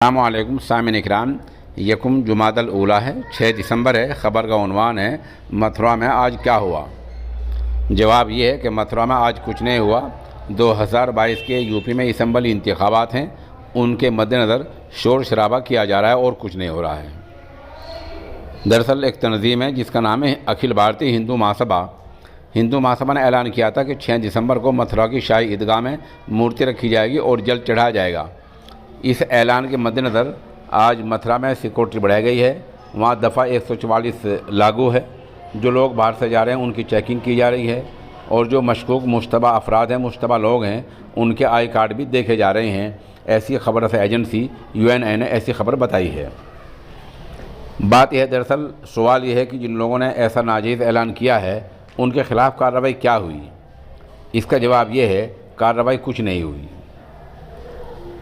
अस्सलामुअलैकुम सामिन इकराम। यकुम जुमादल ऊला है, 6 दिसंबर है। ख़बर का उन्वान है मथुरा में आज क्या हुआ। जवाब ये है कि मथुरा में आज कुछ नहीं हुआ। 2022 के यूपी में असम्बली इंतखाबात हैं, उनके मद्देनज़र शोर शराबा किया जा रहा है और कुछ नहीं हो रहा है। दरअसल एक तंजीम है जिसका नाम है अखिल भारतीय हिंदू महासभा ने ऐलान किया था कि 6 दिसंबर को मथुरा की शाही ईदगाह में मूर्ति रखी जाएगी और जल चढ़ाया जाएगा। इस ऐलान के मद्देनज़र आज मथुरा में सिक्योरिटी बढ़ाई गई है। वहाँ दफ़ा 144 लागू है। जो लोग बाहर से जा रहे हैं उनकी चेकिंग की जा रही है और जो मशकूक मुश्तबा अफराद हैं, मुश्तबा लोग हैं, उनके आई कार्ड भी देखे जा रहे हैं। ऐसी खबर से एजेंसी UNA ने ऐसी खबर बताई है। बात यह है, दरअसल सवाल यह है कि जिन लोगों ने ऐसा नाजायज़ ऐलान किया है उनके ख़िलाफ़ कार्रवाई क्या हुई। इसका जवाब यह है, कार्रवाई कुछ नहीं हुई,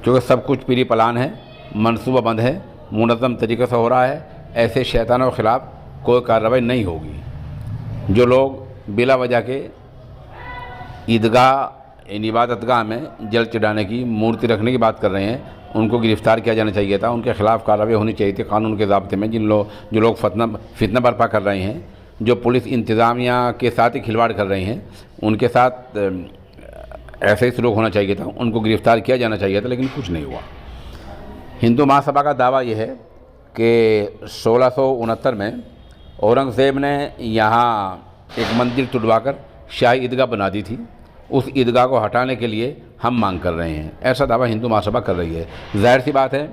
क्योंकि सब कुछ प्री प्लान है, मनसूबाबंद है, मुनज़्ज़म तरीक़े से हो रहा है। ऐसे शैतानों के ख़िलाफ़ कोई कार्रवाई नहीं होगी। जो लोग बिला वजह के ईदगाह इबादतगाह में जल चढ़ाने की, मूर्ति रखने की बात कर रहे हैं, उनको गिरफ़्तार किया जाना चाहिए था। उनके ख़िलाफ़ कार्रवाई होनी चाहिए थी कानून के ज़ाब्ते में। जो लोग फितना बर्पा कर रहे हैं, जो पुलिस इंतज़ामिया के साथ ही खिलवाड़ कर रहे हैं, उनके साथ ऐसे ही सलूक होना चाहिए था। उनको गिरफ़्तार किया जाना चाहिए था, लेकिन कुछ नहीं हुआ। हिंदू महासभा का दावा यह है कि 1669 में औरंगज़ेब ने यहाँ एक मंदिर तुड़वाकर शाही ईदगाह बना दी थी। उस ईदगाह को हटाने के लिए हम मांग कर रहे हैं, ऐसा दावा हिंदू महासभा कर रही है। ज़ाहिर सी बात है,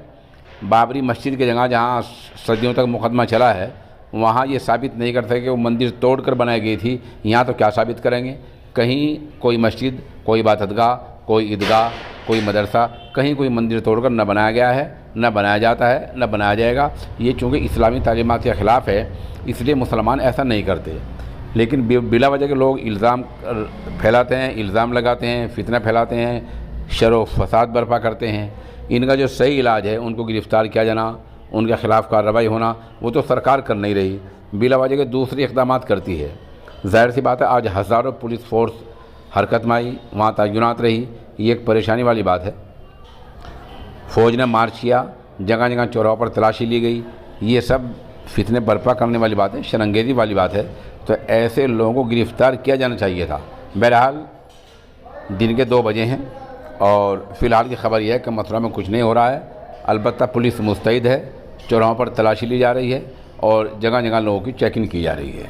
बाबरी मस्जिद की जगह जहाँ सदियों तक मुकदमा चला है, वहाँ ये साबित नहीं कर सके कि वो मंदिर तोड़कर बनाई गई थी। यहाँ तो क्या साबित करेंगे? कहीं कोई मस्जिद, कोई इबादतगाह, कोई ईदगाह, कोई मदरसा, कहीं कोई मंदिर तोड़कर न बनाया गया है, न बनाया जाता है, न बनाया जाएगा। ये चूँकि इस्लामी तालीमात के ख़िलाफ़ है, इसलिए मुसलमान ऐसा नहीं करते। लेकिन बिला वजह के लोग इल्ज़ाम फैलाते हैं, इल्ज़ाम लगाते हैं, फितना फैलाते हैं, शर व फसाद बर्पा करते हैं। इनका जो सही इलाज है, उनको गिरफ़्तार किया जाना, उनके ख़िलाफ़ कार्रवाई होना, वो तो सरकार कर नहीं रही, बिला वजह के दूसरे इक़दाम करती है। ज़ाहिर सी बात है, आज हज़ारों पुलिस फोर्स हरकत में आई, वहाँ तैनात रही। ये एक परेशानी वाली बात है। फ़ौज ने मार्च किया, जगह जगह चौराहों पर तलाशी ली गई। ये सब फितने बर्पा करने वाली बात है, शरंगेज़ी वाली बात है। तो ऐसे लोगों को गिरफ़्तार किया जाना चाहिए था। बहरहाल दिन के 2 बजे हैं और फ़िलहाल की खबर यह है कि मथुरा में कुछ नहीं हो रहा है। अलबत्ता पुलिस मुस्तैद है, चौराहों पर तलाशी ली जा रही है और जगह जगह लोगों की चेकिंग की जा रही है।